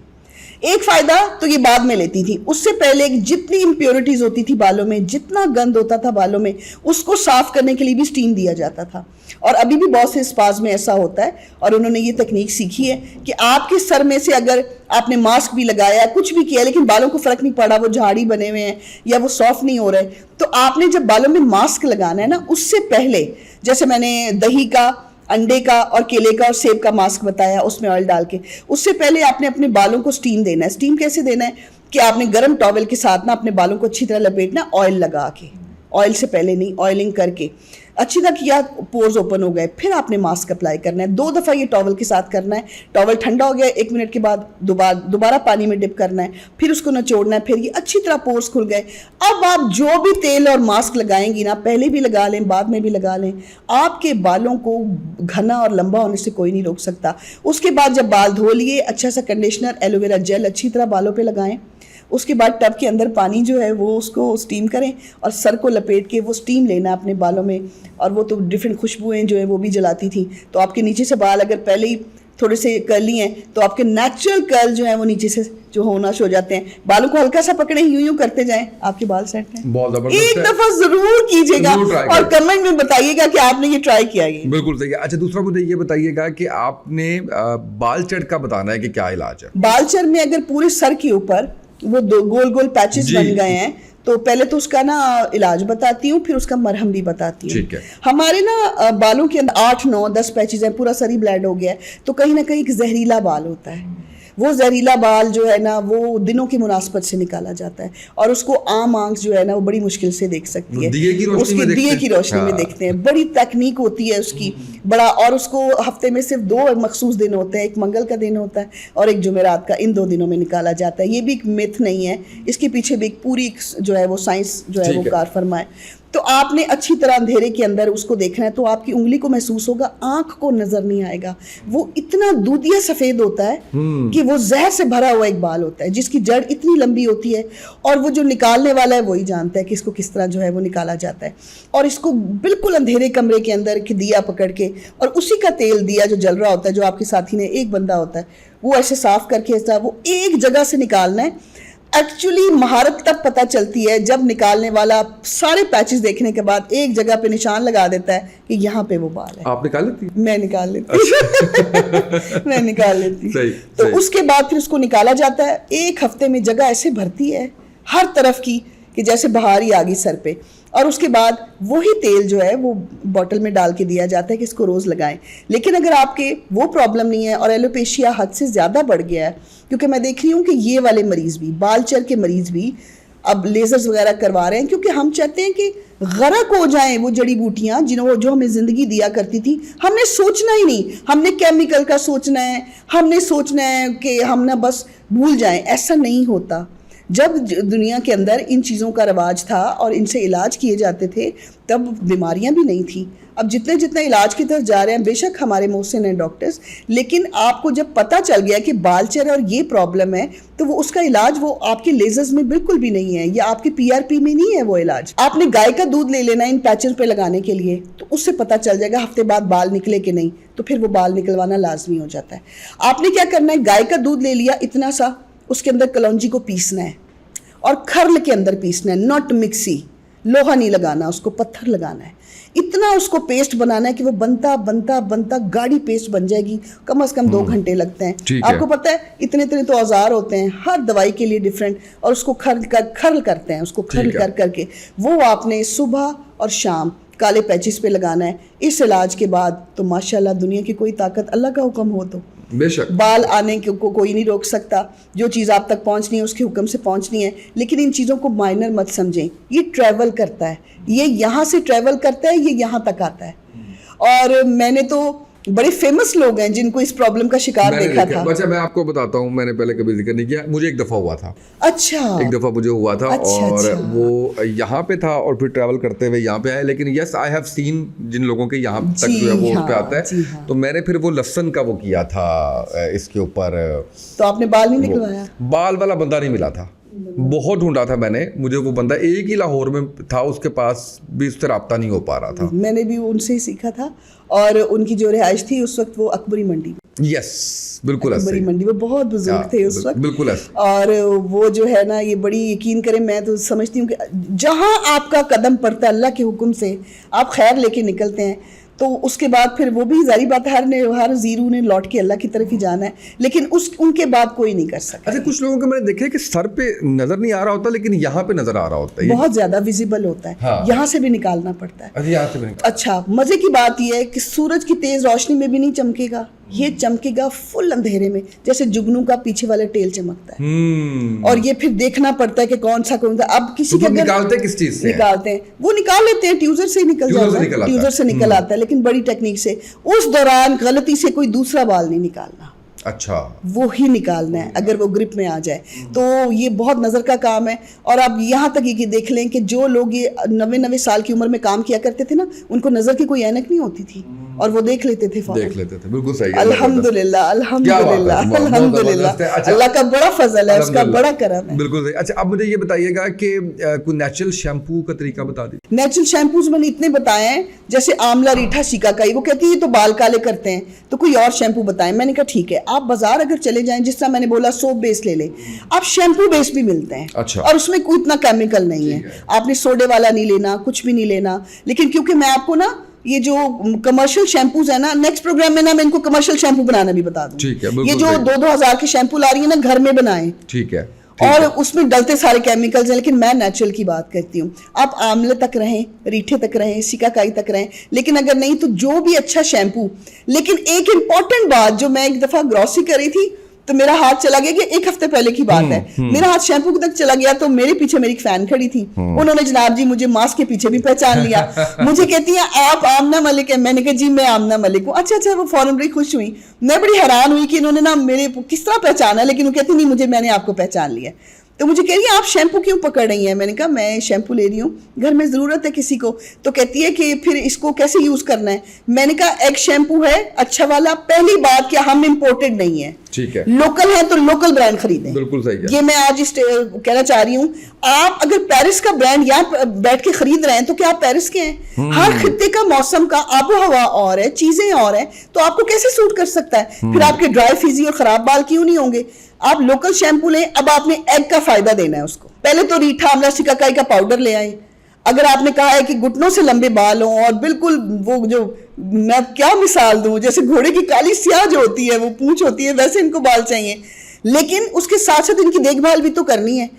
एक फायदा तो ये बाद में लेती थी, उससे पहले जितनी इम्प्योरिटीज होती थी बालों में, जितना गंद होता था बालों में, उसको साफ करने के लिए भी स्टीम दिया जाता था। और अभी भी बहुत से स्पास में ऐसा होता है, और उन्होंने ये तकनीक सीखी है कि आपके सर में से अगर आपने मास्क भी लगाया, कुछ भी किया, लेकिन बालों को फर्क नहीं पड़ा, वो झाड़ी बने हुए हैं या वो सॉफ्ट नहीं हो रहे, तो आपने जब बालों में मास्क लगाना है ना, उससे पहले, जैसे मैंने दही का, अंडे का और केले का और सेब का मास्क बताया उसमें ऑयल डाल के, उससे पहले आपने अपने बालों को स्टीम देना है। स्टीम कैसे देना है कि आपने गर्म टॉवल के साथ ना अपने बालों को अच्छी तरह लपेटना, ऑयल लगा के, ऑयल से पहले नहीं, ऑयलिंग करके अच्छी तरह किया, पोर्स ओपन हो गए, फिर आपने मास्क अप्लाई करना है। 2 दफ़ा ये टॉवल के साथ करना है। टॉवल ठंडा हो गया, 1 मिनट के बाद दोबारा पानी में डिप करना है, फिर उसको निचोड़ना है, फिर ये अच्छी तरह पोर्स खुल गए। अब आप जो भी तेल और मास्क लगाएंगी ना, पहले भी लगा लें, बाद में भी लगा लें, आपके बालों को घना और लंबा होने से कोई नहीं रोक सकता। उसके बाद जब बाल धो लिए, अच्छा सा कंडीशनर, एलोवेरा जेल अच्छी तरह बालों पर लगाएं। उसके बाद टब के अंदर पानी जो है वो उसको स्टीम करें और सर को लपेट के वो स्टीम लेना अपने बालों में। और वो तो डिफरेंट खुशबुएं जो है वो भी जलाती थी, तो आपके नीचे से बाल अगर पहले ही थोड़े से कर्ली हैं तो आपके नेचुरल कर्ल जो है वो नीचे से जो होना शुरू हो जाते हैं। बालों को हल्का सा पकड़े, यूं यूं करते जाएं, आपके बाल सेट हैं। बहुत जबरदस्त। एक दफा जरूर कीजिएगा और कमेंट में बताइएगा कि आपने ये ट्राई किया है। बिल्कुल सही है। अच्छा, दूसरा मुझे ये बताइएगा कि आपने बाल चढ़ का बताना है कि क्या इलाज है। बाल चढ़ में अगर पूरे सर के ऊपर वो 2 गोल गोल पैचेस बन गए हैं, तो पहले तो उसका ना इलाज बताती हूँ, फिर उसका मरहम भी बताती हूँ। ठीक है। हमारे ना बालों के अंदर 8, 9, 10 पैचेस हैं, पूरा सर ही ब्लैड हो गया है, तो कहीं ना कहीं एक जहरीला बाल होता है। वो जहरीला बाल जो है ना वो दिनों की मुनासबत से निकाला जाता है, और उसको आम आंख जो है ना वो बड़ी मुश्किल से देख सकती है। दिए की रोशनी में देखते हैं। बड़ी तकनीक होती है उसकी, बड़ा। और उसको हफ्ते में सिर्फ 2 मखसूस दिन होते हैं, एक मंगल का दिन होता है और एक जुमेरात का। इन 2 दिनों में निकाला जाता है। ये भी एक मिथ नहीं है, इसके पीछे भी एक पूरी जो है वो साइंस जो है वो कार फरमाए। तो आपने अच्छी तरह अंधेरे के अंदर उसको देखना है, तो आपकी उंगली को महसूस होगा, आंख को नजर नहीं आएगा। वो इतना दूधिया सफेद होता है कि वो जहर से भरा हुआ एक बाल होता है, जिसकी जड़ इतनी लंबी होती है, और वो जो निकालने वाला है वही जानता है कि इसको किस तरह जो है वो निकाला जाता है। और इसको बिल्कुल अंधेरे कमरे के अंदर कि दिया पकड़ के, और उसी का तेल दिया जो जल रहा होता है, जो आपके साथी ने, एक बंदा होता है, वो ऐसे साफ करके ऐसा वो एक जगह से निकालना है। एक्चुअली महारत तब पता चलती है जब निकालने वाला सारे पैचेस देखने के बाद एक जगह पे निशान लगा देता है कि यहाँ पे वो बाल है। आप निकाल लेती? मैं निकाल लेती। मैं निकाल लेती। तो सही। उसके बाद फिर उसको निकाला जाता है। 1 हफ्ते में जगह ऐसे भरती है हर तरफ की कि जैसे बहार ही आ गई सर पे। और उसके बाद वही तेल जो है वो बॉटल में डाल के दिया जाता है कि इसको रोज़ लगाएं। लेकिन अगर आपके वो प्रॉब्लम नहीं है और एलोपेशिया हद से ज़्यादा बढ़ गया है, क्योंकि मैं देख रही हूँ कि ये वाले मरीज़ भी, बाल चर के मरीज़ भी अब लेजर्स वगैरह करवा रहे हैं, क्योंकि हम चाहते हैं कि गरक हो जाएं वो जड़ी बूटियाँ जो हमें ज़िंदगी दिया करती थी। हमने सोचना ही नहीं, हमने केमिकल का सोचना है, हमने सोचना है कि हम ना बस भूल जाएं। ऐसा नहीं होता। जब दुनिया के अंदर इन चीज़ों का रवाज था और इनसे इलाज किए जाते थे, तब बीमारियां भी नहीं थी। अब जितने जितने इलाज की तरफ जा रहे हैं, बेशक हमारे मोहसिन हैं डॉक्टर्स, लेकिन आपको जब पता चल गया कि बाल चर और ये प्रॉब्लम है, तो वो उसका इलाज वो आपके लेजर्स में बिल्कुल भी नहीं है, या आपके PRP में नहीं है वो इलाज। आपने गाय का दूध ले लेना इन पैचेस पे लगाने के लिए, तो उससे पता चल जाएगा हफ्ते बाद बाल निकले कि नहीं, तो फिर वो बाल निकलवाना लाजमी हो जाता है। आपने क्या करना है, गाय का दूध ले लिया इतना सा, उसके अंदर कलौंजी को पीसना है और खर्ल के अंदर पीसना है, नॉट मिक्सी। लोहा नहीं लगाना, उसको पत्थर लगाना है। इतना उसको पेस्ट बनाना है कि वो बनता बनता बनता गाढ़ी पेस्ट बन जाएगी। कम से कम 2 घंटे लगते हैं। ठीक है। आपको पता है इतने इतने तो औजार होते हैं हर दवाई के लिए डिफरेंट, और उसको खर्ल करते हैं, उसको खर्ल कर करके वो आपने सुबह और शाम काले पैचिस पे लगाना है। इस इलाज के बाद तो माशाल्लाह दुनिया की कोई ताकत, अल्लाह का हुक्म हो तो बेशक बाल आने को कोई नहीं रोक सकता। जो चीज़ आप तक पहुंचनी है उसके हुक्म से पहुंचनी है, लेकिन इन चीज़ों को माइनर मत समझें। ये ट्रैवल करता है, ये यहाँ से ट्रैवल करता है, ये यहाँ तक आता है। और मैंने तो बड़े फेमस लोग हैं जिनको इस प्रॉब्लम का शिकार देखा था। अच्छा, मैं आपको बताता हूँ, मैंने पहले कभी जिक्र नहीं किया, मुझे एक दफ़ा हुआ था। अच्छा, एक दफ़ा मुझे हुआ था। अच्छा, और अच्छा। वो यहाँ पे था और फिर ट्रैवल करते हुए यहाँ पे आए। लेकिन यस, आई हैव सीन जिन लोगों के यहाँ तक जी जो है वो उस हाँ, पे आता जी है। हाँ। तो मैंने फिर वो लहसन का वो किया था इसके ऊपर। तो आपने बाल नहीं निकलवाया? बाल वाला बंदा नहीं मिला था, बहुत ढूंढा था मैंने। मुझे वो बंदा एक ही लाहौर में था, उसके पास भी उससे रब्ता नहीं हो पा रहा था। मैंने भी उनसे ही सीखा था। और उनकी जो रिहाइश थी उस वक्त वो अकबरी मंडी में। यस, बिल्कुल अकबरी ऐसे। मंडी, वो बहुत बुजुर्ग थे उस वक्त। बिल्कुल ऐसे। और वो जो है ना, ये बड़ी यकीन करें, मैं तो समझती हूँ कि जहाँ आपका कदम पड़ता है अल्लाह के हुक्म से आप खैर लेके निकलते हैं, तो उसके बाद फिर वो भी जारी बात है, हर जीरू ने लौट के अल्लाह की तरफ ही जाना है। लेकिन उनके बाद कोई नहीं कर सकता। अच्छा, कुछ लोगों को मैंने देखा है कि सर पे नजर नहीं आ रहा होता, लेकिन यहाँ पे नजर आ रहा होता है। बहुत ज्यादा विजिबल होता है। हाँ। यहाँ से भी निकालना पड़ता है। अच्छा, यहाँ से भी। अच्छा, मजे की बात यह है कि सूरज की तेज रोशनी में भी नहीं चमकेगा, ये चमकेगा फुल अंधेरे में, जैसे जुगनू का पीछे वाला टेल चमकता है। और ये फिर देखना पड़ता है कि कौन सा अब किसी तो के निकालते किस चीज से? निकालते हैं, वो निकाल लेते हैं, ट्यूजर से निकल जाता है, ट्यूजर से निकल आता है, लेकिन बड़ी टेक्निक से। उस दौरान गलती से कोई दूसरा बाल नहीं निकालना, अच्छा, वो ही निकालना है अगर वो ग्रिप में आ जाए तो। ये बहुत नज़र का काम है। और आप यहाँ तक ये देख लें कि जो लोग ये 90 साल की उम्र में काम किया करते थे ना, उनको नज़र की कोई ऐनक नहीं होती थी और वो देख लेते थे फौरन। देख लेते थे, बिल्कुल सही। अल्हम्दुलिल्लाह, अल्हम्दुलिल्लाह, अल्हम्दुलिल्लाह, अल्लाह का बड़ा फजल है, उसका बड़ा करम है। बिल्कुल सही। अच्छा, अब मुझे ये बताइएगा कि कोई नेचुरल शैम्पू का तरीका बता दीजिए। नेचुरल शैम्पूज मैंने इतने बताए हैं, जैसे आंवला, रीठा, शिकाकाई। वो कहती है ये तो बाल काले करते हैं, तो कोई और शैम्पू बताएं। मैंने कहा ठीक है, आप बाजार अगर चले जाएं, जिस तरह मैंने बोला सोप बेस ले ले, आप शैम्पू बेस भी मिलते हैं। अच्छा। और उसमें कोई इतना केमिकल नहीं है, आपने सोडे वाला नहीं लेना, कुछ भी नहीं लेना। लेकिन क्योंकि मैं आपको ना ये जो कमर्शियल शैम्पूज है ना, नेक्स्ट प्रोग्राम में ना मैं इनको कमर्शियल शैम्पू बनाना भी बता दूं। ठीक है, बिल्कुल ये जो 2-2 हज़ार की शैम्पू ला रही है ना, घर में बनाएं। ठीक है। और उसमें डलते सारे केमिकल्स हैं, लेकिन मैं नेचुरल की बात करती हूँ। आप आंवले तक रहें, रीठे तक रहें, सिकाकाई तक रहें, लेकिन अगर नहीं तो जो भी अच्छा शैम्पू। लेकिन एक इम्पॉर्टेंट बात, जो मैं एक दफ़ा ग्रॉसरी करी थी तो मेरा हाथ चला गया, कि 1 हफ्ते पहले की बात है, मेरा हाथ शैम्पू तक चला गया, तो मेरे पीछे मेरी फैन खड़ी थी। उन्होंने जनाब जी मुझे मास्क के पीछे भी पहचान लिया। मुझे कहती है आप आमना मलिक है? मैंने कहा जी मैं आमना मलिक हूँ। अच्छा, वो फौरन बड़ी खुश हुई। मैं बड़ी हैरान हुई कि इन्होंने ना मेरे किस तरह पहचाना, लेकिन वो कहती नहीं मुझे, मैंने आपको पहचान लिया। तो मुझे कह रही है आप शैम्पू क्यों पकड़ रही हैं? मैंने कहा मैं शैम्पू ले रही हूँ, घर में ज़रूरत है किसी को। तो कहती है कि फिर इसको कैसे यूज़ करना है? मैंने कहा एग शैम्पू है अच्छा वाला। पहली बात कि हम इम्पोर्टेड नहीं है, ठीक है, लोकल है तो लोकल ब्रांड खरीदें। बिल्कुल सही है। ये मैं आज कहना चाह रही हूँ। आप अगर पेरिस का ब्रांड यहाँ बैठ के खरीद रहे हैं तो क्या आप पेरिस के हैं? हर खित्ते का, मौसम का, आबो हवा और है, चीजें और है, तो आपको कैसे सूट कर सकता है? फिर आपके ड्राई, फिजी और खराब बाल क्यों नहीं होंगे? आप लोकल शैम्पू लें। अब आपने एग का फायदा देना है उसको। पहले तो रीठा, आंवला, सिकाकाई का पाउडर ले आए। अगर आपने कहा है कि घुटनों से लंबे बाल हों और बिल्कुल वो जो, मैं क्या मिसाल दूं, जैसे घोड़े की काली स्याह जो होती है, वो पूंछ होती है, वैसे इनको बाल चाहिए। लेकिन उसके साथ साथ इनकी देखभाल भी तो करनी है।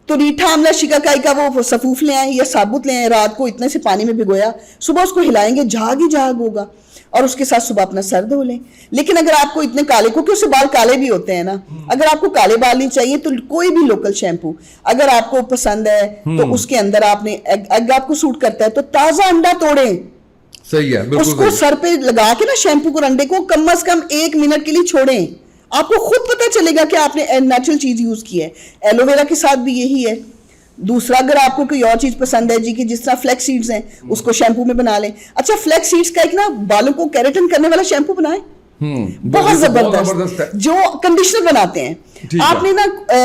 तो रीठा, आंवला, शिकाकाई का वो सफूफ ले आए या साबुत ले आए, रात को इतने से पानी में भिगोया, सुबह उसको हिलाएंगे, झाग ही झाग होगा। और उसके साथ सुबह अपना सर धो लें। लेकिन अगर आपको इतने काले, क्योंकि उससे बाल काले भी होते हैं ना, अगर आपको काले बाल नहीं चाहिए तो कोई भी लोकल शैम्पू अगर आपको पसंद है तो उसके अंदर आपने एग आपको सूट करता है तो ताजा अंडा तोड़ें। सही है, बिल्कुल उसको सर पे लगा के ना शैम्पू को, अंडे को कम से कम 1 मिनट के लिए छोड़ें। आपको खुद पता चलेगा कि आपने नेचुरल चीज यूज की है। एलोवेरा के साथ भी यही है। दूसरा, अगर आपको कोई और चीज पसंद है जी, कि जिस तरह फ्लैक्स सीड्स हैं, उसको शैम्पू में बना लें। अच्छा, फ्लैक्स सीड्स का एक ना बालों को केराटिन करने वाला शैम्पू बनाएं, बहुत जबरदस्त है, जो कंडीशनर बनाते हैं। ठीक है। आपने ना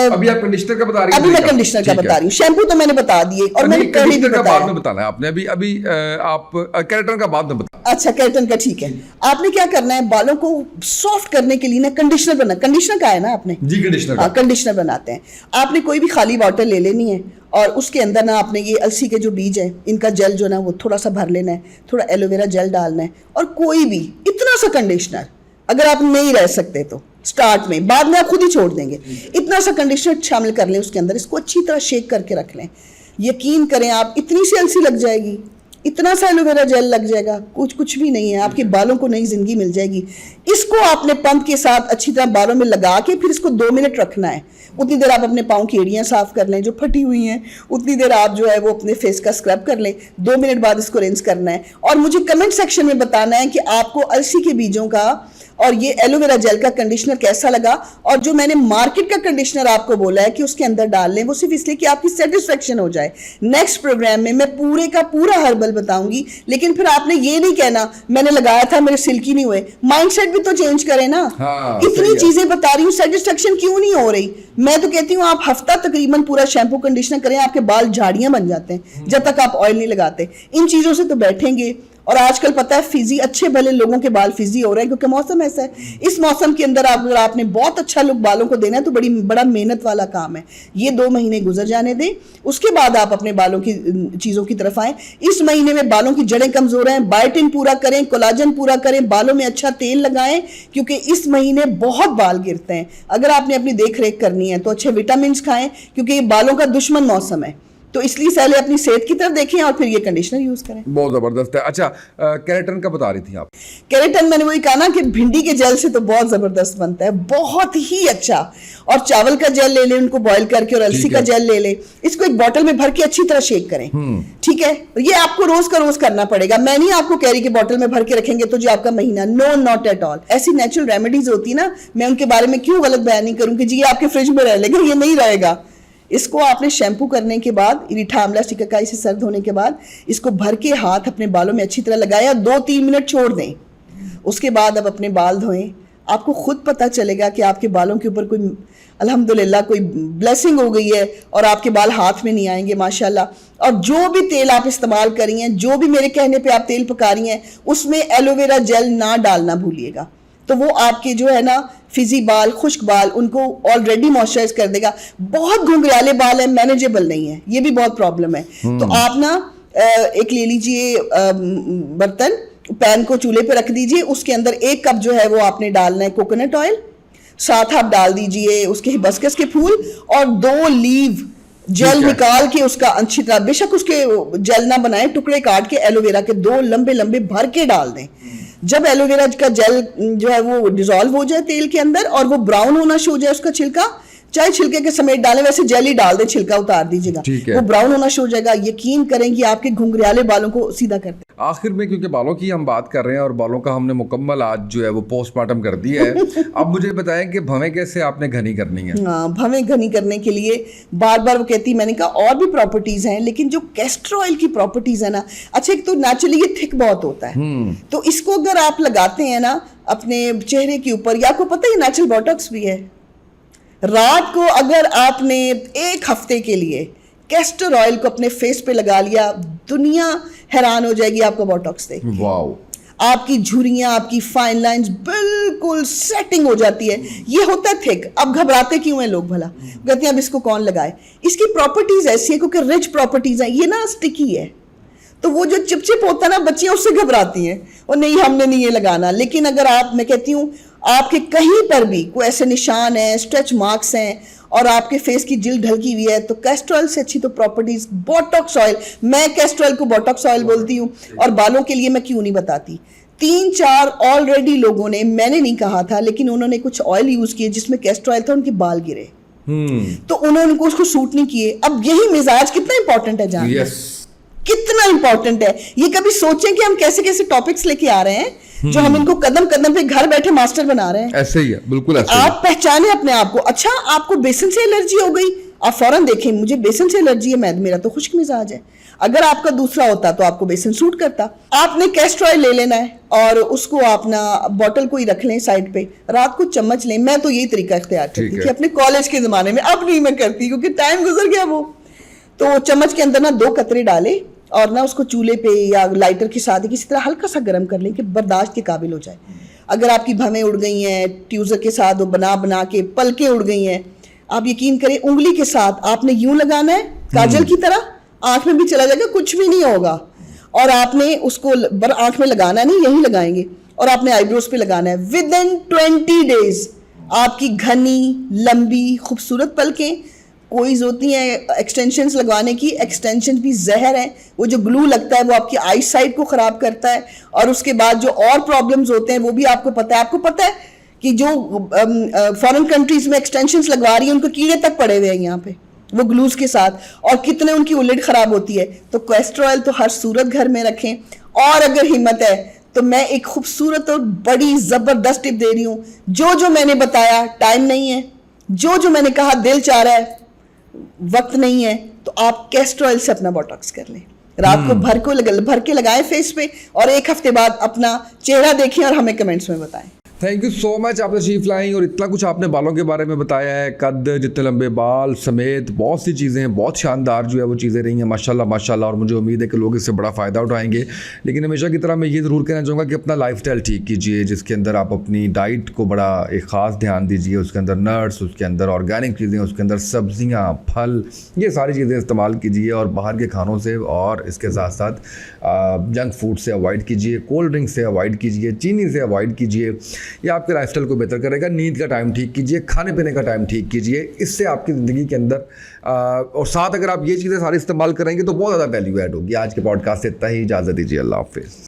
अभी आप कंडीशनर का बता रही हैं? अभी मैं कंडीशनर का बता रही हूँ, शैम्पू तो मैंने बता दिए और मैंने कर्ली भी कंडीशनर का बताया। बाद में बताना है आपने, अभी अभी आप केराटिन का बाद में बता। अच्छा, केराटिन का ठीक है। आपने क्या करना है, बालों को सॉफ्ट करने के लिए ना कंडीशनर बना, कंडीशनर का है ना आपने? जी, कंडीशनर हाँ, का। कंडीशनर बनाते हैं। आपने कोई भी खाली बॉटल ले लेनी है और उसके अंदर ना आपने ये अलसी के जो बीज है इनका जेल जो ना वो थोड़ा सा भर लेना है, थोड़ा एलोवेरा जेल डालना है और कोई भी इतना सा कंडीशनर, अगर आप नहीं रह सकते तो स्टार्ट में, बाद में आप खुद ही छोड़ देंगे, इतना सा कंडीशनर शामिल कर लें उसके अंदर, इसको अच्छी तरह शेक करके रख लें। यकीन करें आप, इतनी सी अलसी लग जाएगी, इतना सा एलोवेरा जेल लग जाएगा, कुछ भी नहीं है, आपके बालों को नई जिंदगी मिल जाएगी। इसको आपने पंप के साथ अच्छी तरह बालों में लगा के फिर इसको 2 मिनट रखना है। उतनी देर आप अपने पाँव की एड़ियाँ साफ कर लें जो फटी हुई हैं, उतनी देर आप जो है वो अपने फेस का स्क्रब कर लें, 2 मिनट बाद इसको रिंस करना है और मुझे कमेंट सेक्शन में बताना है कि आपको अलसी के बीजों का और ये एलोवेरा जेल का कंडीशनर कैसा लगा। और जो मैंने मार्केट का कंडीशनर आपको बोला है कि उसके अंदर डाल लें, वो सिर्फ इसलिए कि आपकी सेटिस्फेक्शन हो जाए। नेक्स्ट प्रोग्राम में मैं पूरे का पूरा हर्बल बताऊंगी, लेकिन फिर आपने ये नहीं कहना मैंने लगाया था मेरे सिल्की नहीं हुए। माइंडसेट भी तो चेंज करें ना। हाँ, इतनी चीजें बता रही हूँ, सेटिस्फेक्शन क्यों नहीं हो रही? मैं तो कहती हूँ आप हफ्ता तकरीबन पूरा शैम्पू कंडीशनर करें, आपके बाल झाड़ियां बन जाते हैं जब तक आप ऑयल नहीं लगाते। इन चीजों से तो बैठेंगे। और आजकल पता है फिजी, अच्छे भले लोगों के बाल फिजी हो रहे हैं क्योंकि मौसम ऐसा है। इस मौसम के अंदर अगर आपने बहुत अच्छा लुक बालों को देना है तो बड़ा मेहनत वाला काम है। ये 2 महीने गुजर जाने दें, उसके बाद आप अपने बालों की चीज़ों की तरफ आएँ। इस महीने में बालों की जड़ें कमज़ोर हैं, बायोटिन पूरा करें, कोलाजन पूरा करें, बालों में अच्छा तेल लगाएं क्योंकि इस महीने बहुत बाल गिरते हैं। अगर आपने अपनी देख रेख करनी है तो अच्छे विटामिन खाएं क्योंकि ये बालों का दुश्मन मौसम है। तो इसलिए पहले अपनी सेहत की तरफ देखें और फिर ये कंडीशनर यूज करें। बहुत जबरदस्त है। अच्छा, केराटिन का बता रही थी आप? केराटिन मैंने वही कहा ना कि भिंडी के जेल से तो बहुत जबरदस्त बनता है, बहुत ही अच्छा। और चावल का जेल ले लें उनको बॉईल करके और अलसी का जेल ले लें, इसको एक बोतल में भर के अच्छी तरह शेक करें। ठीक है, ये आपको रोज का रोज करना पड़ेगा। मैं नहीं आपको कह रही कि बोतल में भर के रखेंगे तो जी आपका महीना, नो, नॉट एट ऑल। ऐसी नेचुरल रेमेडीज होती ना, मैं उनके बारे में क्यों गलत बयान नहीं करूं कि जी ये आपके फ्रिज में रह लेगा, ये नहीं रहेगा। इसको आपने शैम्पू करने के बाद, रीठा आंवला शिकाकाई से सर्द होने के बाद इसको भर के हाथ अपने बालों में अच्छी तरह लगाया, 2-3 मिनट छोड़ दें। उसके बाद अब अपने बाल धोएं। आपको खुद पता चलेगा कि आपके बालों के ऊपर कोई अल्हम्दुलिल्लाह कोई ब्लेसिंग हो गई है और आपके बाल हाथ में नहीं आएंगे माशाल्लाह। और जो भी तेल आप इस्तेमाल करी हैं, जो भी मेरे कहने पे आप तेल पका रही हैं, उसमें एलोवेरा जेल ना डालना भूलिएगा। तो वो आपके जो है ना फिजी बाल, खुश्क बाल, उनको ऑलरेडी मॉइस्चराइज कर देगा। बहुत घुंघराले बाल है, मैनेजेबल नहीं है, ये भी बहुत प्रॉब्लम है। तो आप ना एक ले लीजिए बर्तन, पैन को चूल्हे पे रख दीजिए, उसके अंदर 1 कप जो है वो आपने डालना है कोकोनट ऑयल, साथ आप डाल दीजिए उसके हिबिस्कस के फूल और 2 लीव जेल निकाल के उसका अच्छी तरह, बेशक उसके जेल ना बनाए, टुकड़े काट के एलोवेरा के 2 लंबे लंबे भर के डाल दें। जब एलोवेरा का जेल जो है वो डिसॉल्व हो जाए तेल के अंदर और वो ब्राउन होना शुरू हो जाए उसका छिलका, चाहे छिलके के समेत डालें, वैसे जेल ही डाल दें, छिलका उतार दीजिएगा, वो ब्राउन होना शुरू हो जाएगा। यकीन करें कि आपके घुंघराले बालों को सीधा करते हैं। आखिर में क्योंकि बालों की हम बात कर रहे हैं और बालों का हमने मुकम्मल आज जो है वो पोस्टमार्टम कर दिया है, अब मुझे बताएं कि भवें कैसे आपने घनी करनी है? हाँ, भवें घनी करने के लिए बार बार वो कहती, मैंने कहा और भी प्रॉपर्टीज हैं, लेकिन जो कैस्टर ऑयल की प्रॉपर्टीज है ना, अच्छा एक तो नेचुरली ये थिक बहुत होता है, तो इसको अगर आप लगाते हैं ना अपने चेहरे के ऊपर, या आपको पता है नेचुरल बोटॉक्स भी है। रात को अगर आपने 1 हफ्ते के लिए कैस्टर ऑयल को अपने फेस पे लगा लिया, दुनिया हैरान हो जाएगी आपको बोटॉक्स देख के। वाह, आपकी झुर्रियां, आपकी फाइन लाइंस बिल्कुल सेटिंग हो जाती है। ये होता है थिक। अब घबराते क्यों हैं लोग भला? कहते हैं अब इसको कौन लगाए। इसकी प्रॉपर्टीज ऐसी है क्योंकि रिच प्रॉपर्टीज है, ये ना स्टिकी है, तो वो जो चिपचिप होता है ना, बच्चियां उससे घबराती हैं और नहीं हमने नहीं ये लगाना। लेकिन अगर आप, मैं कहती हूँ आपके कहीं पर भी कोई ऐसे निशान है, स्ट्रेच मार्क्स हैं और आपके फेस की जिल्द ढलकी हुई है, तो कैस्टर ऑयल से अच्छी तो प्रॉपर्टीज बोटॉक्स ऑयल, मैं कैस्टर ऑयल को बोटॉक्स ऑयल बोलती हूँ। और बालों के लिए मैं क्यों नहीं बताती, 3-4 ऑलरेडी लोगों ने, मैंने नहीं कहा था, लेकिन उन्होंने कुछ ऑयल यूज किए जिसमें कैस्टर ऑयल था, उनके बाल गिरे, तो उन्होंने उसको सूट नहीं किए। अब यही मिजाज कितना इंपॉर्टेंट है जानना, कितना इंपॉर्टेंट है ये। कभी सोचें कि हम कैसे कैसे टॉपिक्स लेके आ रहे हैं जो हम इनको कदम कदम पे घर बैठे मास्टर बना रहे हैं। ऐसे ही है, बिल्कुल ऐसे आप पहचाने अपने आप को। अच्छा, आपको बेसन से एलर्जी हो गई, आप फौरन देखें, मुझे बेसन से एलर्जी है, मेरा तो खुश्क मिजाज है। अगर आपका दूसरा होता तो आपको बेसन सूट करता। आपने कैस्टर ऑयल ले लेना है और उसको अपना बॉटल को ही रख लें साइड पे, रात को चम्मच लें। मैं तो यही तरीका इख्तियार करती थी अपने कॉलेज के ज़माने में, अब नहीं मैं करती क्योंकि टाइम गुजर गया वो। तो चम्मच के अंदर ना 2 कतरे डाले और ना उसको चूल्हे पे या लाइटर के साथ किसी तरह हल्का सा गर्म कर लें कि बर्दाश्त के काबिल हो जाए। अगर आपकी भवें उड़ गई हैं, ट्यूज़र के साथ वो बना बना के पलकें उड़ गई हैं, आप यकीन करें उंगली के साथ आपने यूं लगाना है काजल की तरह, आंख में भी चला जाएगा, कुछ भी नहीं होगा। और आपने उसको आंख में लगाना नहीं, यहीं लगाएंगे और आपने आईब्रोज पे लगाना है। विद इन 20 डेज आपकी घनी लंबी खूबसूरत पलकें। कोई होती हैं एक्सटेंशंस लगवाने की, एक्सटेंशन भी जहर है। वो जो ग्लू लगता है वो आपकी आई साइट को ख़राब करता है और उसके बाद जो और प्रॉब्लम्स होते हैं वो भी आपको पता है। आपको पता है कि जो फॉरेन कंट्रीज में एक्सटेंशंस लगवा रही हैं उनको कीड़े तक पड़े हुए हैं यहाँ पे वो ग्लूज के साथ, और कितने उनकी उलिट ख़राब होती है। तो कैस्टर ऑयल तो हर सूरत घर में रखें। और अगर हिम्मत है तो मैं एक खूबसूरत और बड़ी ज़बरदस्त टिप दे रही हूँ। जो मैंने बताया, टाइम नहीं है, जो मैंने कहा दिल चाह रहा है, वक्त नहीं है, तो आप कैस्टर ऑयल से अपना बोटॉक्स कर लें। रात को भर के लगाएं फेस पे और 1 हफ्ते बाद अपना चेहरा देखें और हमें कमेंट्स में बताएं। थैंक यू सो मच, आप तशरीफ लाएँ और इतना कुछ आपने बालों के बारे में बताया है, कद, जितने लंबे बाल समेत बहुत सी चीज़ें हैं, बहुत शानदार जो है वो चीज़ें रही हैं माशाल्लाह माशाल्लाह। और मुझे उम्मीद है कि लोग इससे बड़ा फ़ायदा उठाएंगे। लेकिन हमेशा की तरह मैं ये ज़रूर कहना चाहूँगा कि अपना लाइफस्टाइल ठीक कीजिए, जिसके अंदर आप अपनी डाइट को बड़ा एक ख़ास ध्यान दीजिए। उसके अंदर नट्स, उसके अंदर ऑर्गेनिक चीज़ें, उसके अंदर सब्जियाँ, फल, ये सारी चीज़ें इस्तेमाल कीजिए और बाहर के खानों से और इसके साथ साथ जंक फूड से अवॉइड कीजिए, कोल्ड ड्रिंक से अवॉइड कीजिए, चीनी से अवॉइड कीजिए। ये आपके लाइफस्टाइल को बेहतर करेगा। नींद का टाइम ठीक कीजिए, खाने पीने का टाइम ठीक कीजिए, इससे आपकी ज़िंदगी के अंदर और साथ अगर आप ये चीज़ें सारी इस्तेमाल करेंगे तो बहुत ज़्यादा वैल्यू ऐड होगी। आज के पॉडकास्ट से इतना ही, इजाज़त दीजिए, अल्लाह हाफ़िज़।